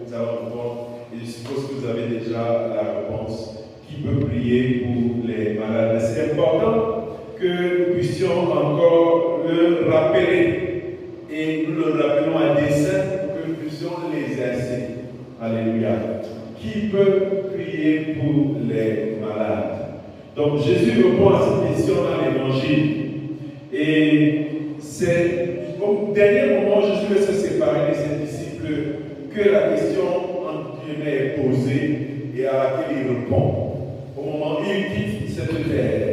Nous allons voir, et je suppose que vous avez déjà la réponse, qui peut prier pour les malades. C'est important que nous puissions encore le rappeler, et nous le rappelons à dessein pour que nous puissions l'exercer. Alléluia. Qui peut prier pour les malades? Donc Jésus répond à cette question dans l'Évangile. Et c'est au dernier moment, Jésus veut se séparer de ses disciples que la question entre guillemets est posée et à laquelle il répond. Au moment où il quitte cette terre,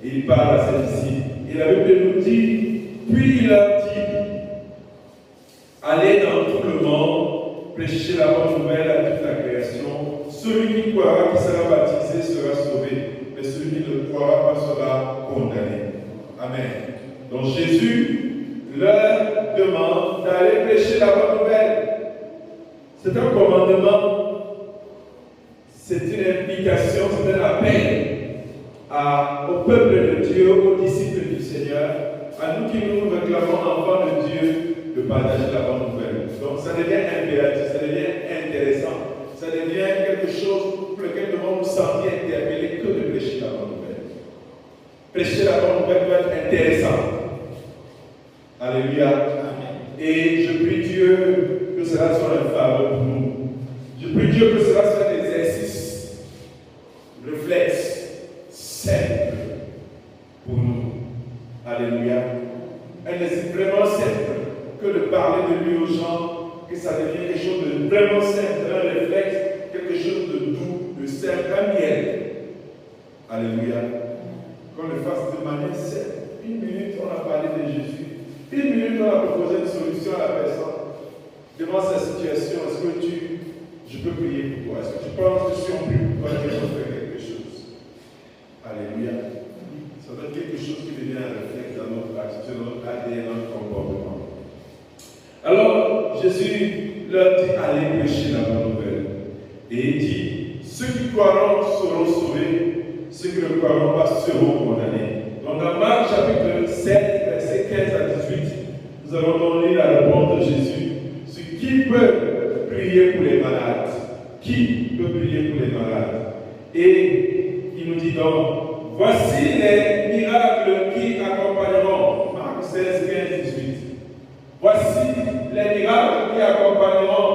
il parle à ses disciples. Et la Bible nous dit, puis il a dit, allez dans tout le monde, prêchez la bonne nouvelle à toute la création. Celui qui croira, qui sera baptisé, sera sauvé, mais celui qui ne croira pas sera condamné. Amen. Donc Jésus leur demande d'aller prêcher la bonne nouvelle. C'est un commandement, c'est une implication, c'est un appel au peuple de Dieu, aux disciples du Seigneur, à nous qui nous réclamons enfants de Dieu, de partager la bonne nouvelle. Donc ça devient impératif, ça devient intéressant, ça devient quelque chose pour lequel nous devons nous sentir interpellés que de prêcher la bonne nouvelle. Prêcher la bonne nouvelle doit être intéressant. Alléluia. Amen. Et je prie Dieu que cela soit un faveur pour nous. Je prie Dieu que cela soit un exercice, réflexe, simple pour nous. Alléluia. Un exercice vraiment simple que de parler de lui aux gens, que ça devienne quelque chose de vraiment simple, un réflexe, quelque chose de doux, de simple, un miel. Alléluia. Qu'on le fasse de manière simple. Une minute, on a parlé de Jésus. Une minute, on a proposé une solution à la personne. Devant sa situation, est-ce que je peux prier pour toi? Est-ce que tu penses que si on prie pour toi, Dieu peut faire quelque chose? Alléluia. Ça doit être quelque chose qui devient un réflexe dans notre attitude, dans notre ADN, dans notre comportement. Alors, Jésus leur dit, allez prêcher la bonne nouvelle. Et il dit, ceux qui croiront seront sauvés, ceux qui ne croiront pas seront condamnés. Donc dans Marc chapitre 7, versets 15 à 18, nous allons donner la réponse de Jésus. Qui peut prier pour les malades? Qui peut prier pour les malades? Et il nous dit donc, voici les miracles qui accompagneront. Marc 16, 15, 18. Voici les miracles qui accompagneront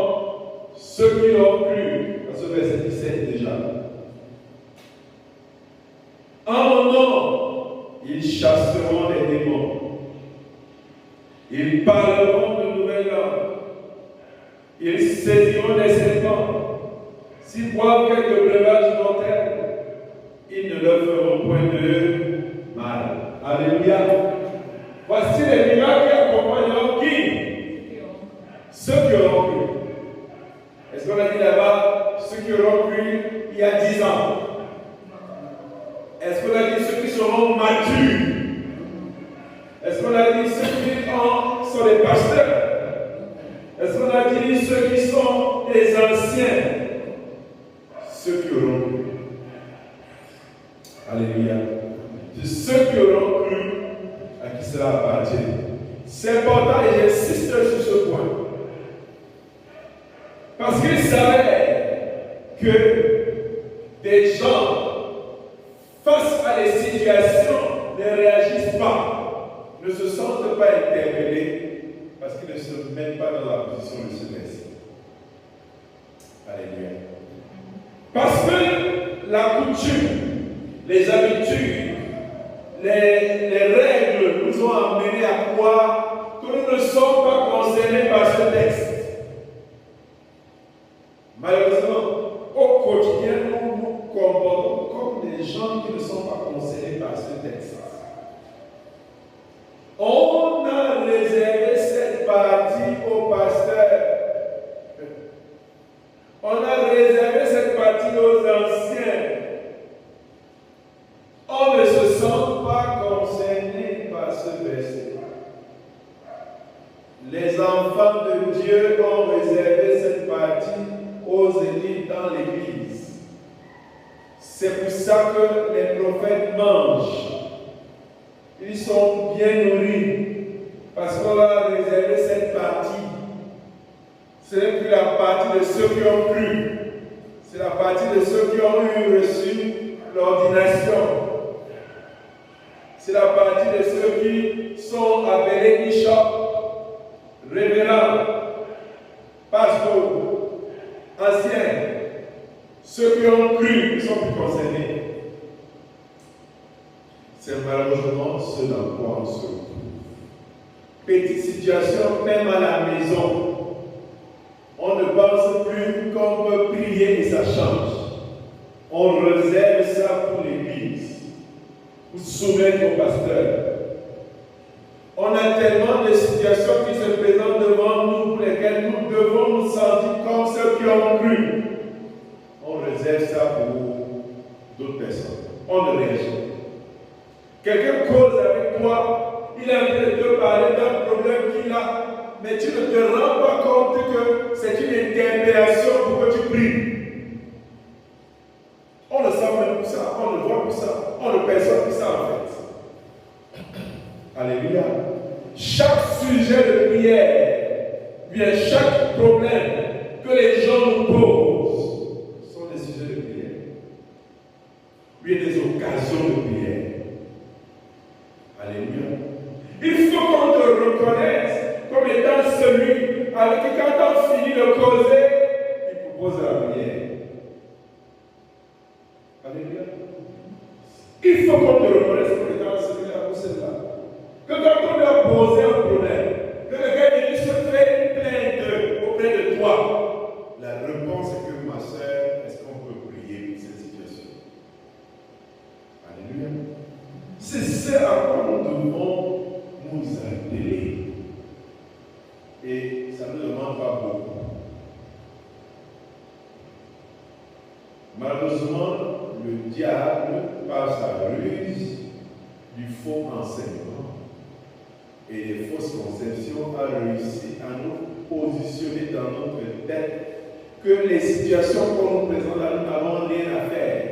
ceux qui l'ont cru. Dans ce verset 17 déjà. En mon nom, ils chasseront les démons. Ils parleront de nouvelles langues. Ils saisiront des serpents. S'ils boivent quelques breuvages mortels, ils ne leur feront point de mal. Alléluia. Voici les miracles qui accompagneront qui? Ceux qui auront cru. Est-ce qu'on a dit là-bas ceux qui auront cru il y a 10 ans? Est-ce qu'on a dit ceux qui seront matures? Est-ce qu'on a dit ceux qui sont les pasteurs? Est-ce qu'on a dit ceux qui sont les anciens? Ceux qui auront cru. Alléluia. C'est ceux qui auront cru à qui cela appartient. C'est important et j'insiste sur ce point. Parce qu'ils savaient que des gens, face à des situations, ne réagissent pas, ne se sentent pas interpellés, parce qu'ils ne se mettent pas dans la position de se laisser. Alléluia. Parce que la coutume, les habitudes, les règles nous ont amenés à croire que nous ne sommes pas concernés par ce texte. Malheureusement, au quotidien, nous nous comportons comme des gens qui ne sont pas concernés par ce texte. On a réservé cette partie aux pasteurs. On a réservé cette partie aux anciens. On ne se sent pas concerné par ce verset. Les enfants de Dieu ont réservé cette partie aux élites dans l'Église. C'est pour ça que les prophètes mangent. Ils sont bien nourris parce qu'on a réservé cette partie. Ce n'est plus la partie de ceux qui ont cru. C'est la partie de ceux qui ont reçu l'ordination. C'est la partie de ceux qui sont appelés bishop, révérend, pasteur, ancien. Ceux qui ont cru ne sont plus concernés. C'est malheureusement ce dans quoi on se retrouve. Petite situation, même à la maison. On ne pense plus qu'on peut prier et ça change. On réserve ça pour l'église, pour soumettre au pasteur. On a tellement de situations qui se présentent devant nous pour lesquelles nous devons nous sentir comme ceux qui ont cru. On réserve ça pour d'autres personnes. On ne réagit pas. Quelqu'un cause avec toi, il a envie de te parler d'un problème qu'il a, mais tu ne te rends pas compte que c'est une interpellation pour que tu pries. On ne sent même plus ça, on ne voit plus ça, on ne perçoit plus ça en fait. Alléluia. Chaque sujet de prière, bien chaque problème que les gens nous posent sont des sujets de prière. Bien des occasions de prière. Alléluia. Il faut qu'on te reconnaisse comme étant celui avec qui quand on finit de causer, il propose la prière. Alléluia. Il faut qu'on te reconnaisse comme étant celui-là ou celle-là. Que quand on lui a posé un problème, que le gars il se fait plainte auprès de toi, la réponse est que ma soeur, est-ce qu'on peut prier pour cette situation? Alléluia. C'est ce à quoi nous devons nous atteler. Et ça ne demande pas beaucoup. Malheureusement, le diable, par sa ruse du faux enseignement et des fausses conceptions, a réussi à nous positionner dans notre tête que les situations qu'on nous présente là, nous n'avons rien à faire.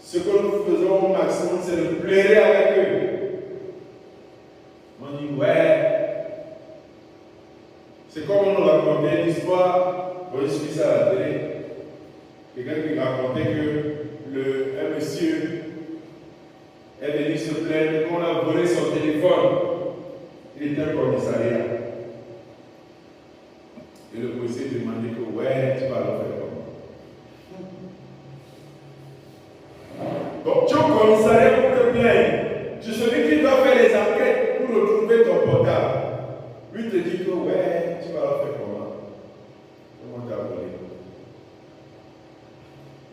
Ce que nous faisons au maximum, c'est de pleurer avec eux. On dit, ouais. C'est comme on nous racontait une histoire, je suis ça à la télé. Quelqu'un qui racontait que un monsieur est venu se plaindre qu'on a volé son téléphone. Il était au commissariat. Et le policier demandait que, ouais, tu vas le faire comment? Donc, tu es au commissariat pour te plaindre. Tu es celui qui doit faire les enquêtes pour retrouver ton portable. Lui te dit que, ouais, tu vas le faire comment? Comment tu as volé?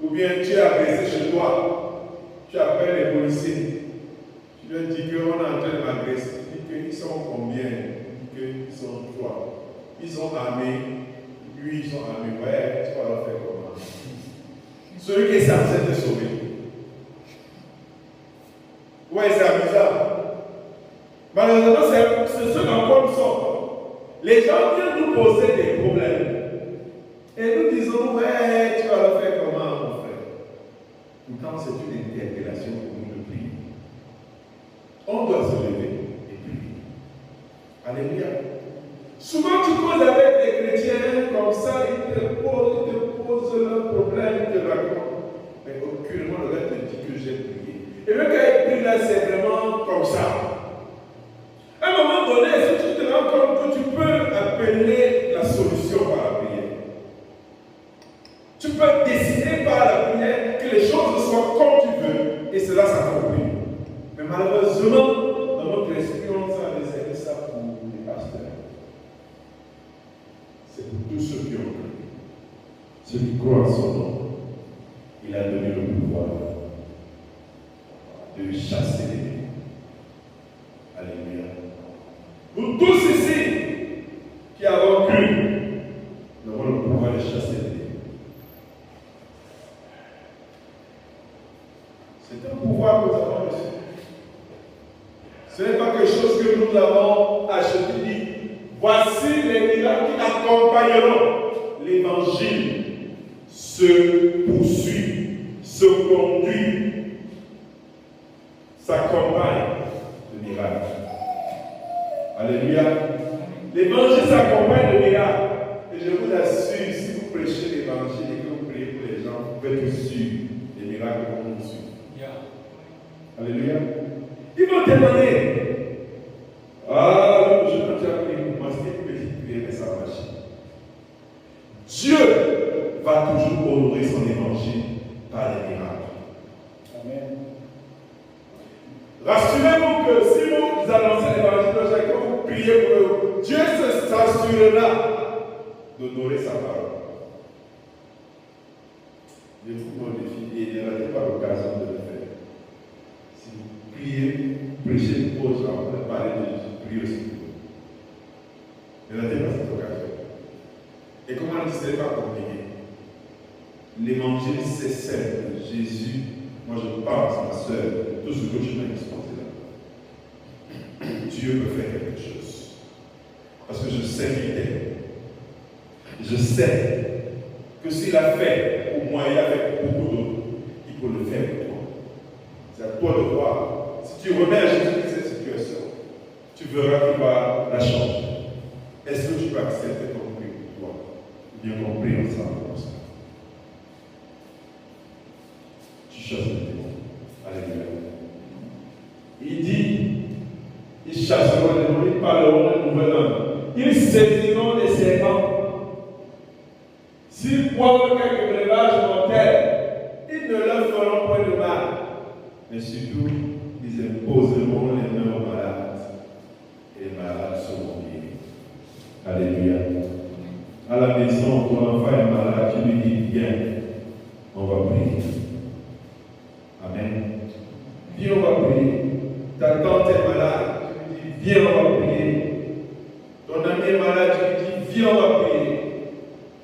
Ou bien tu es agressé chez toi, tu appelles les policiers. Tu leur dis qu'on est en train de m'agresser. Tu dis qu'ils sont combien? Tu dis qu'ils sont 3. Ils sont armés. Lui, ils sont armés. Ouais, tu vas leur faire comment? Celui qui est censé te sauver. Ouais, c'est amusant. Malheureusement, c'est ce dans quoi nous sommes. Les gens viennent nous poser des problèmes. Et nous disons, ouais, tu vas le faire comment, mon frère? Pourtant, c'est une interpellation pour nous de prier. On doit se lever et prier. Alléluia. Souvent, tu causes avec des chrétiens comme ça, ils te posent leurs problèmes, ils te racontent. Mais aucunement, le gars te dit que j'ai prié. Et même quand il prie là, c'est vraiment comme ça. À un moment donné, si tu te rends compte que tu peux appeler la solution par la prière. Tu peux décider par la prière que les choses soient comme tu veux et cela s'accomplit. Mais malheureusement, dans notre esprit, on a réservé ça pour les pasteurs. C'est pour tous ceux qui ont cru. Ceux qui croient en son nom. Il a donné le pouvoir de chasser les démons. Alléluia. Nous tous ici qui avons cru, nous avons le pouvoir de chasser les démons. C'est un pouvoir que nous avons reçu. Ce n'est pas quelque chose que nous avons acheté. Dit, voici les miracles qui accompagneront l'évangile. Se poursuit, se conduit, s'accompagne de miracles. Alléluia. L'évangile s'accompagne de miracles. Et je vous assure, si vous prêchez l'évangile et que vous priez pour les gens, vous pouvez être sûr, les miracles vont vous suivre. Alléluia. Ils vont témoigner. Ah, je peux déjà prier pour moi, c'est une petite prière, mais ça marche. Dieu va toujours honorer son évangile par les miracles. Amen. Rassurez-vous que si vous annoncez l'évangile de chacun, vous priez pour eux, Dieu s'assurera d'honorer sa parole. Je vous mets au défi et ne ratez pas l'occasion de le faire. Si vous priez, prêchez pour aux gens, vous parlez de Jésus, priez aussi pour eux. Ne ratez pas cette occasion. Et comment on dit, ce n'est pas compliqué. L'évangile, c'est simple. Jésus, moi je pense, ma soeur, tout ce que je m'ai exposé là. Dieu peut faire quelque chose. Parce que je sais qu'il t'aime. Je sais que s'il a fait pour moi, il a fait pour beaucoup d'autres, il peut le faire pour toi. C'est à toi de voir. Si tu remets à Jésus cette situation, tu verras qu'il va la changer. Est-ce que tu peux accepter ton prix pour toi? Bien compris ensemble comme ça. Tu chasses le démon. Alléluia. Il dit, ils chasseront les démons, ils parleront de nouvelles langues. Ils saisiront les serpents. S'ils boivent quelques breuvages mortels, ils ne leur feront point de mal. Mais surtout, ils imposeront les mains aux malades. Et les malades seront guéris. Alléluia. À la maison, ton enfant est malade, tu lui dis viens, on va prier. Amen. Viens, on va prier. Ta tante est malade, tu lui dis viens, on va prier. Ton ami est malade, tu lui dis viens, on va prier.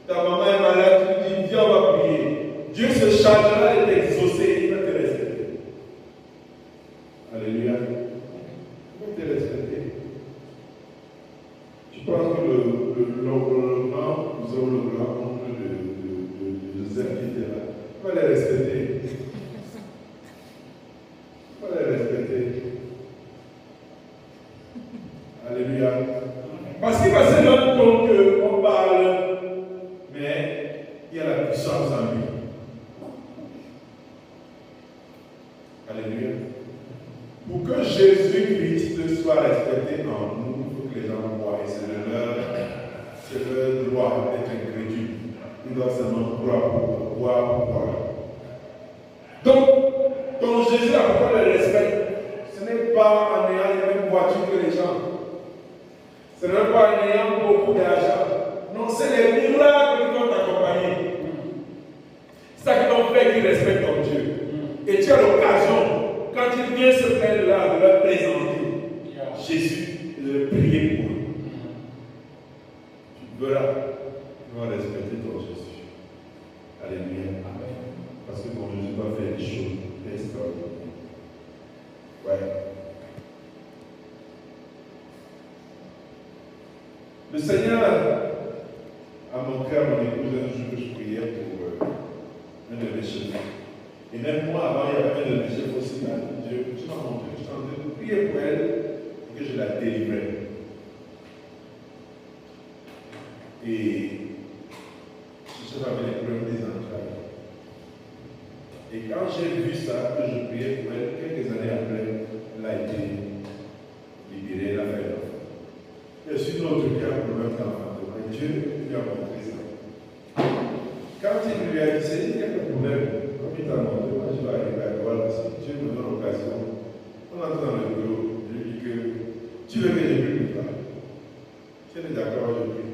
Ta maman est malade, tu lui dis viens, on va prier. Dieu se chargera de t'exaucer, il va te respecter. Alléluia. Il va te respecter. Je pense que le grand, nous avons le grand nombre de Joseph qui était là. Il va les respecter. Il va les respecter. Alléluia. Parce qu'il va se rendre compte qu'on parle, mais il y a la puissance en lui. Alléluia. Pour que Jésus-Christ soit respecté en nous, il faut que les gens voient. Et c'est leur droit d'être incrédule. Ils doivent seulement croire. Donc, ton Jésus a pourquoi le respect. Ce n'est pas en ayant les mêmes voitures que les gens. Ce n'est pas en ayant beaucoup d'argent. Non, c'est les miracles qui vont t'accompagner. C'est ça qui va faire qu'ils respectent ton Dieu. Et tu as l'occasion, quand il vient se plaindre là, de leur présenter Jésus et de le prier pour eux. Tu verras, tu vas respecter ton Jésus. Alléluia. Parce que ton Jésus va faire des choses extraordinaires. Ouais. Le Seigneur a montré à mon épouse un jour que je priais pour un de mes chefs. Et même moi, avant, il y avait un de mes chefs aussi là. Dieu m'a montré, je suis en train de prier pour elle et que je la délivrais. Et ce chef avait les problèmes des entrailles. Et quand j'ai vu ça, que je priais pour elle, quelques années après, elle a été libérée, elle a fait l'enfant. Il y a aussi d'autres qui ont un problème d'enfantement. Et Dieu lui a montré ça. Quand il lui a dit, c'est il y a un problème, comme il t'a montré, moi je vais arriver à toi, si Dieu me donne l'occasion, on entre dans le bureau, je lui dis que tu veux que je prie pour toi. Si elle est d'accord, je prie.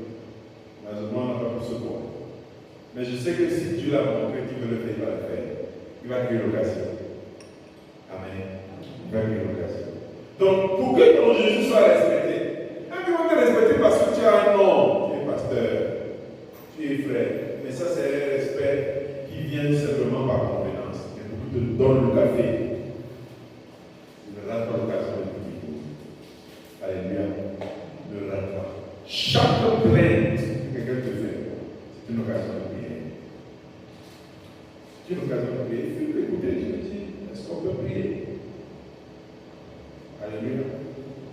Malheureusement, on n'a pas pu se voir. Mais je sais que si Dieu l'a montré, qu'il veut le faire, il va le faire. Il va créer l'occasion. Amen. Il va créer l'occasion. Donc, pour que ton Jésus soit respecté, un peu on te respecter parce que tu as un nom, tu es pasteur, tu es frère. Mais ça, c'est un respect qui vient simplement par convenance. Et pour que tu te donnes le café, tu ne rates pas l'occasion de prier. Alléluia. Ne rate pas. Chaque plainte que quelqu'un te fait, c'est une occasion de prier. C'est une occasion de prier. Il faut écouter. Je me dis, est-ce qu'on peut prier? Alléluia.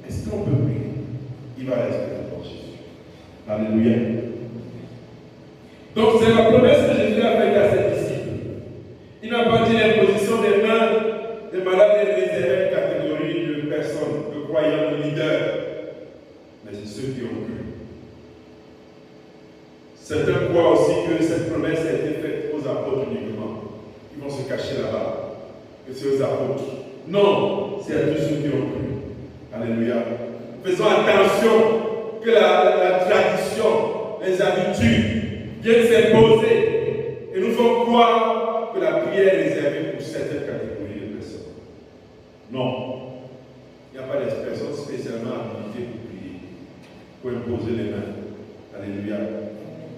Est-ce qu'on peut prier? Il va respecter ton Jésus. Alléluia. Donc c'est la promesse que Jésus a faite à ses disciples. Il n'a pas dit l'imposition des mains des malades et réservée à une catégorie de personnes, de croyants, de leaders. Mais c'est ceux qui ont cru. Certains croient aussi que cette promesse a été faite aux apôtres uniquement. Ils vont se cacher là-bas. Que c'est aux apôtres. Non, c'est à tous ceux qui ont cru. Alléluia. Faisons attention que la tradition, les habitudes viennent s'imposer et nous font croire que la prière est réservée pour certaines catégories de personnes. Non. Il n'y a pas de personnes spécialement habilitées pour prier, pour imposer les mains. Alléluia.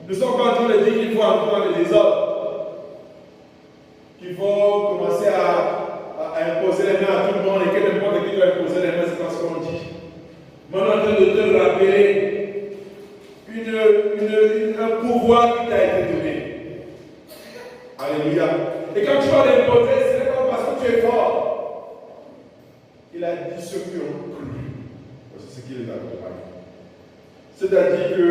Nous sommes pas en train de dire qu'il faut entrer dans les désordres, qu'il faut commencer à imposer les mains à tout le monde et que n'importe qui doit imposer les mains, c'est pas ce qu'on dit. Mais on est en train de te rappeler un pouvoir qui t'a été donné. Alléluia. Et quand tu vas l'imposer, ce n'est pas parce que tu es fort. Il a dit ceux qui ont cru. C'est ce qui les accompagne. C'est-à-dire que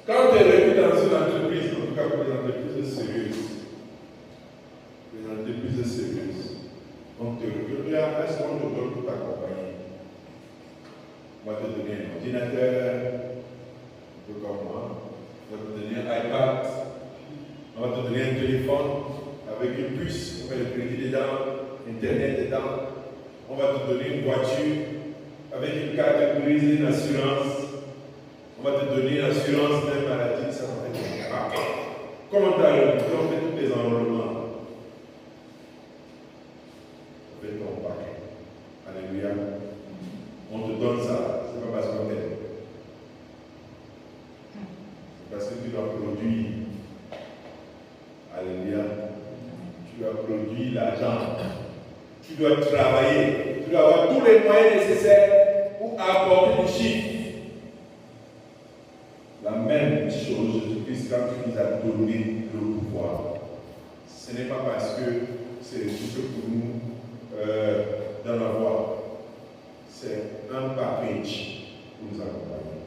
quand tu es recruté dans une entreprise, en tout cas pour les entreprises sérieuses, on te recrute, est-ce qu'on te donne pour t'accompagner? On va te donner un ordinateur, un peu comme moi, on va te donner un iPad, on va te donner un téléphone avec une puce, on va le crédit dedans, Internet dedans, on va te donner une voiture avec une carte grise et une assurance. On va te donner une assurance de maladie, ça va être un paquet. Comment tu as recruté, on fait tous les enrôlements. On fait ton paquet. Alléluia. On te donne ça, c'est pas parce qu'on t'aime. C'est parce que tu dois produire. Alléluia. Tu dois produire l'argent. Tu dois travailler. Tu dois avoir tous les moyens nécessaires pour apporter du chiffre. La même chose, Jésus-Christ, quand il nous a donné le pouvoir, ce n'est pas parce que c'est tout ce pour nous dans la voie. C'est un package pour nous accompagner.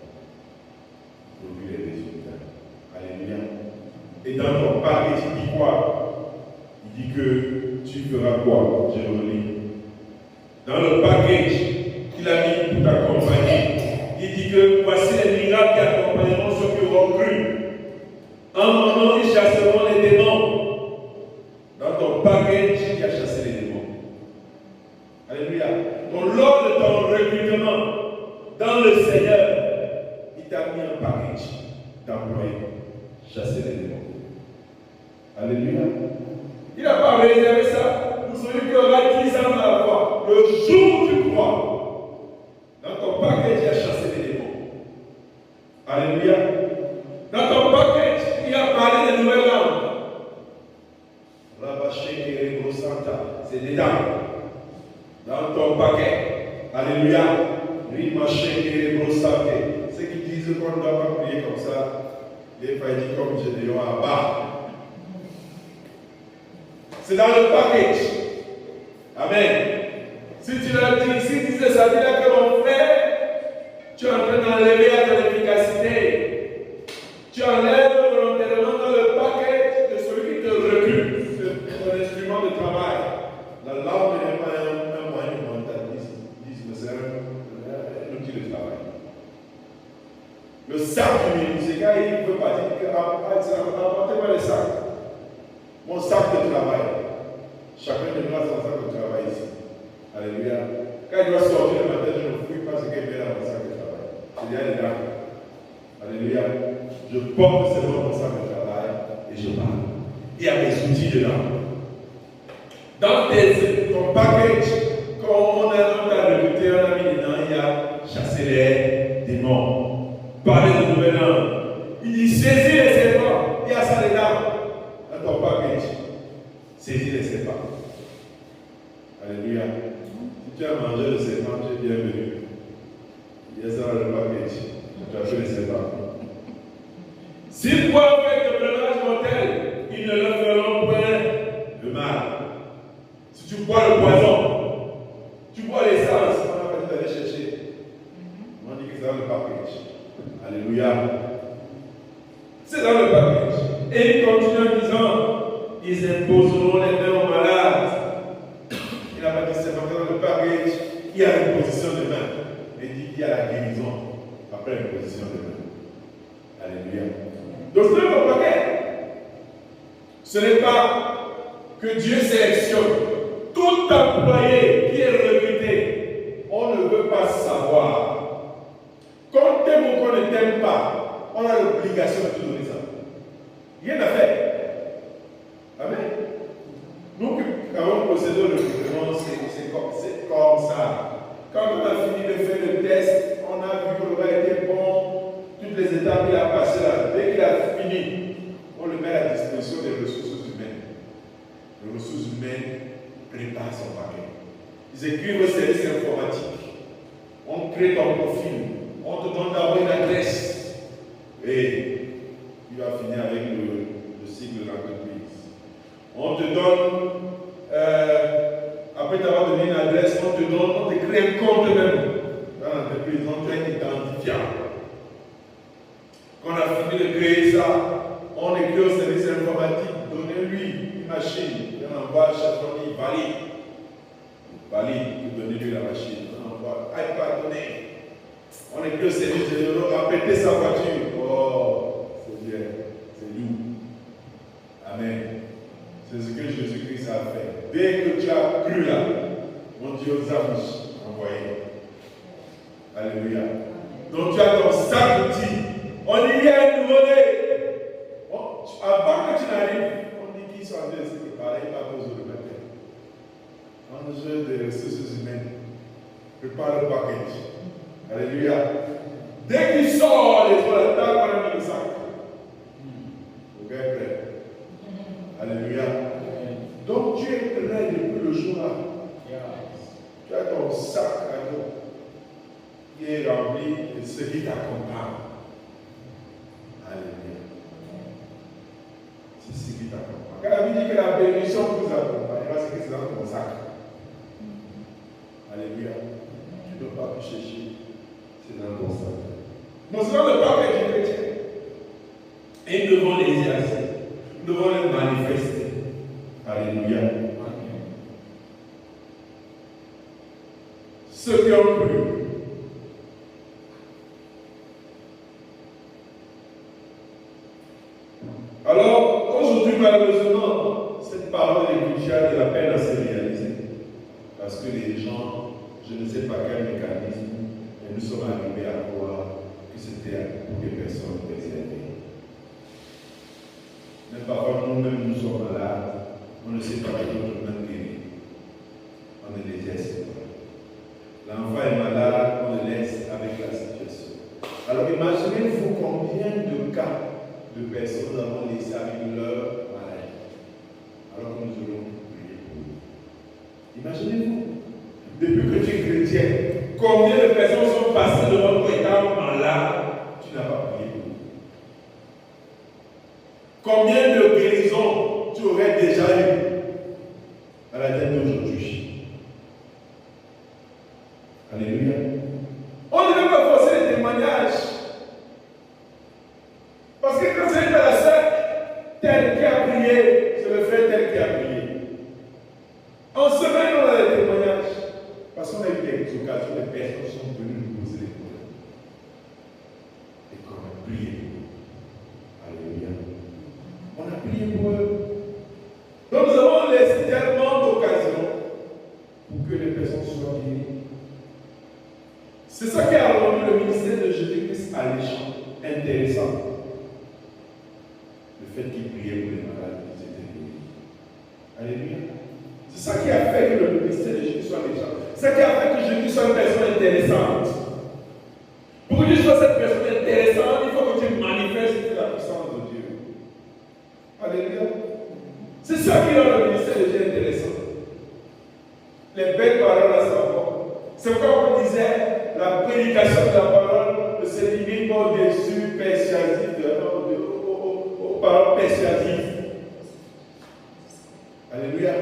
Pour lui les résultats. Alléluia. Et dans ton package, il dit quoi? Il dit que tu feras quoi? Je relis. Dans le package qu'il a mis pour t'accompagner, il dit que voici les miracles qui accompagneront ceux qui auront cru. En mon nom, ils chasseront les démons. Dans ton package, il a chassé les démons. Alléluia. Donc, lors de ton recrutement dans le Seigneur, il t'a mis un package d'employés. Chasser les démons. Alléluia. Il n'a pas réservé ça pour celui qui aura 10 ans à la foi. Le jour où tu crois, dans ton package, il a chassé les démons. Alléluia. Dans ton package, il a parlé de nouvelles langues. C'est dedans. Dans ton paquet. Alléluia. Ceux qui disent qu'on ne doit pas prier comme ça, les faillis comme Gédéon à bas. C'est dans le package. Amen. Si tu l'as dit, si tu disais ça, dis-là que mon frère, tu es en train d'enlever à ton efficacité. Tu enlèves volontairement dans le paquet de celui qui te recrute. C'est un instrument de travail. La langue n'est pas un moyen mentalisme, c'est un outil de travail. Le sac du ministère, il ne peut pas dire que apportez-moi le sac. Mon sac de travail. Chacun de nous a son sac de travail ici. Alléluia. Quand il doit sortir le matin, je ne fouille pas ce qu'il met dans mon sac de travail. Il y a des dames. Alléluia. Je porte seulement mon sac de travail et je parle. Il y a mes outils dedans. Dans ton package, quand on a recruté un ami dedans, il y a chassé les démons. Parler de nouvelles langues. Il dit saisis les serpents. Il y a ça dedans. Dans ton package. Saisis les serpents. Alléluia. Si tu as mangé le serpent, tu es bienvenu. Il y a ça dans le package. Tu as fait le serpent. S'ils boivent avec le breuvage mortel, ils ne leur feront point de mal. Si tu bois le poison, tu bois l'essence, on n'a pas dit d'aller chercher. On dit que c'est dans le package. Alléluia. C'est dans le package. Et il continue en disant, ils imposeront les mains aux malades. Il n'a pas dit c'est dans le package, il y a l'imposition des mains. Il dit qu'il y a la guérison après l'imposition des mains. Alléluia. Donc c'est le paquet. Ce n'est pas que Dieu sélectionne. Tout employé qui est recruté, on ne veut pas savoir. Qu'on t'aime ou qu'on ne t'aime pas, on a l'obligation de te donner ça. Rien à faire. Amen. Nous, quand on procède au recrutement, c'est comme ça. Quand on a fini de faire le test, on a vu que le gars était bon, toutes les étapes qu'il a passées là. Dès qu'il a fini, on le met à la disposition des ressources humaines. Les ressources humaines préparent son paquet. Ils écrivent au service informatique. On crée ton profil. On te donne d'abord une adresse. Et tu vas finir avec le cycle de l'entreprise. On te donne, après t'avoir donné une adresse, on te crée un compte même dans l'entreprise. On te crée un identifiant. Quand on a fini de créer ça, on écrit au service informatique, donnez-lui une machine. On envoie à chaque fois, il valide. Valide, donnez-lui la machine. On envoie, iPad, donnez. On écrit au service généraux, répétez sa voiture. Oh, c'est bien, c'est nous. Amen. C'est ce que Jésus-Christ a fait. Dès que tu as cru là, on dit aux Amish, envoyez. Alléluia. Donc tu as ton sac d'outils. On dit, il y a une nouveauté. Avant que tu n'arrives, on dit qu'ils sont en train de se préparer, pas besoin de matin. Enjeu des ressources humaines. Prépare le package. Alléluia. Dès qu'il sort, les trois, la table, on a mis le sac. Le gars est prêt. Alléluia. Donc tu es prêt depuis le jour là. Tu as ton sac à dos qui est rempli de ce qui t'accompagne. Alléluia. C'est ce qui t'accompagne. Quand la Bible dit que la bénédiction vous accompagnera, c'est que c'est dans ton sac. Alléluia. Tu ne dois pas plus chercher. C'est dans ton sac. Nous sommes le paquet du chrétien. Et nous devons les exercer. Nous devons les manifester. Alléluia. Ceux qui ont cru. Alors, aujourd'hui, malheureusement, cette parole de l'Écriture a de la peine à se réaliser. Parce que les gens, je ne sais pas quel mécanisme, mais nous sommes arrivés à croire que c'était pour des personnes préservées. Mais parfois, nous-mêmes, nous sommes malades. On ne sait pas que notre main guérit. On ne l'exerce pas. L'enfant est malade, on le laisse avec la situation. Alors imaginez-vous combien de cas de personnes nous avons laissé avec leur maladie. Alors que nous allons prier pour eux. Imaginez-vous, depuis que tu es chrétien, combien de personnes sont passées devant toi étant malades, tu n'as pas prié pour eux. Combien de guérisons tu aurais déjà eu à la date d'aujourd'hui. Alléluia. On ne veut pas forcer les témoignages. Parce que quand c'est la sœur tel qui a prié, c'est le frère tel qui a prié. En semaine, on a des témoignages. Parce qu'on a eu des occasions, des personnes qui sont venues nous poser des problèmes. Et qu'on a prié. Alléluia. On a prié pour eux. Donc nous avons laissé tellement d'occasions pour que les personnes soient guéries. C'est ça qui a rendu le ministère de Jésus-Christ alléchant, intéressant. Le fait qu'il priait pour les malades, ils étaient guéris. Alléluia. C'est ça qui a fait que le ministère de Jésus soit alléchant. C'est ça qui a fait que Jésus soit une personne intéressante. Pour que tu sois cette personne intéressante, il faut que tu manifestes la puissance de Dieu. Alléluia. C'est ça qui rend le ministère de Dieu intéressant. Les belles paroles à savoir. C'est pourquoi on disait la prédication de la parole ne se limite pas au dessus persuasif, aux paroles persuasives. Alléluia.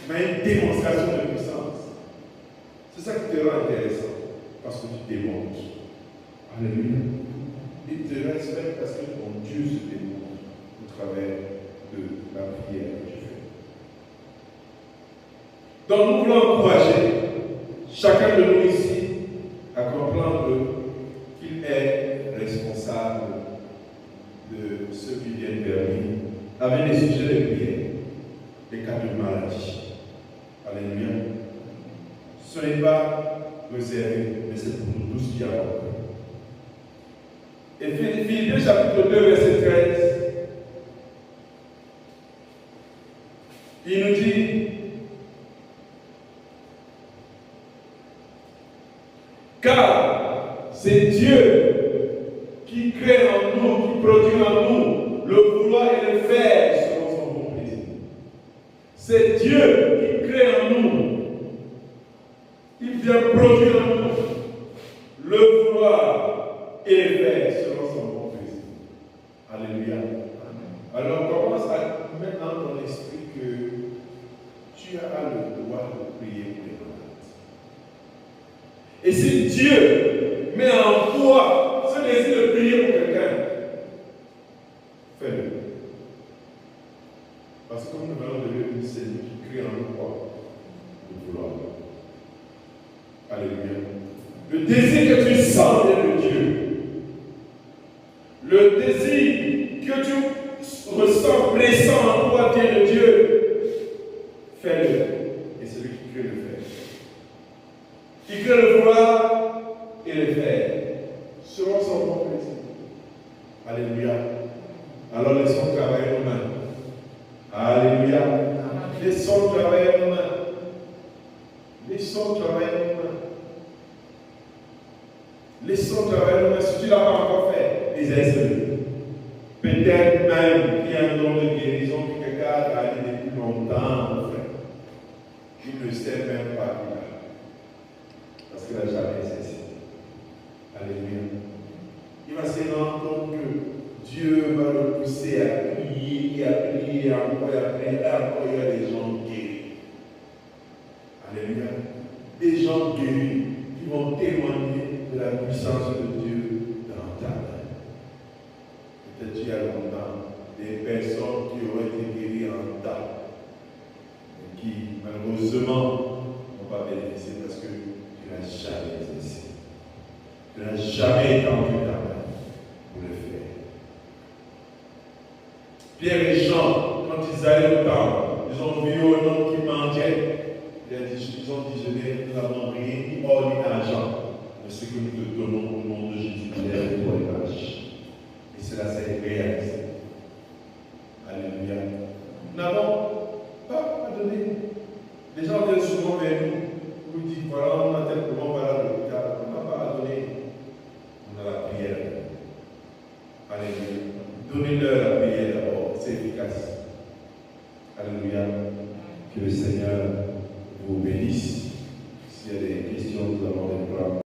Mais une démonstration de puissance. C'est ça qui te rend intéressant. Parce que tu démontres. Alléluia. Il te respecte parce que ton Dieu se démontre au travers de la prière que tu fais. Donc nous voulons encourager chacun de nous ici à comprendre qu'il est responsable de ceux qui viennent vers lui avec des sujets de prière, des cas de maladie. Alléluia. Ce n'est pas réservé, mais c'est pour nous tous qui avons. Et Philippiens chapitre 2, verset 13, il nous dit: car c'est Dieu qui crée en nous, qui produit en nous le vouloir et le faire selon son bon plaisir. C'est Dieu qui crée en nous. Il vient produire en nous le vouloir et le faire selon son bon plaisir. Alléluia. Alors commence à mettre dans ton esprit que tu as le droit de prier pour les malades. Et si Dieu met en toi ce désir de prier pour quelqu'un, fais-le. Parce que comme nous venons de le dire, c'est lui qui crée en nous quoi? Le vouloir. Alléluia. Le désir que tu sens vient de Dieu. Le désir que tu ressens pressant en toi vient de Dieu. Fais-le. Et c'est lui qui crée le faire. Qui crée le vouloir et le faire. Selon son bon plaisir. Alléluia. Alors laissons travailler nos mains. Alléluia. Laissons travailler nos mains. Laissons travailler nos mains. Laissons travailler nos mains. Si tu ne l'as pas encore fait, exerce-le. Peut-être même qu'il y a un don de guérison que quelqu'un a gagné depuis longtemps, frère. Il ne sait même pas qu'il a. Parce qu'il n'a jamais cessé. Alléluia. Il va se rendre compte que Dieu va le pousser à prier, et à prier, encore, et à prier, et encore, il y a des gens guéris. Alléluia. Des gens guéris qui vont témoigner de la puissance de Dieu dans ta main. Peut-être il y a longtemps, des personnes qui auraient été guéries en tas, mais qui malheureusement n'ont pas bénéficié parce que tu n'as jamais essayé. Tu n'as jamais étendu ta main pour le faire. Pierre et Jean, quand ils allaient au temple, ils ont vu un homme qui mendiait. Ils ont dit, nous n'avons rien, ni or ni argent. Mais ce que nous te donnons au nom de Jésus, c'est pour les marches. Et cela s'est réalisé. Alléluia. Nous n'avons pas donné. Les gens viennent souvent vers nous, nous disent, voilà, on a tel comment, voilà l'hôpital. On n'a pas à donner. On a la prière. Alléluia. Donnez-leur la prière d'abord, c'est efficace. Alléluia. Que le Seigneur vous bénisse. S'il y a des questions, nous allons les prendre.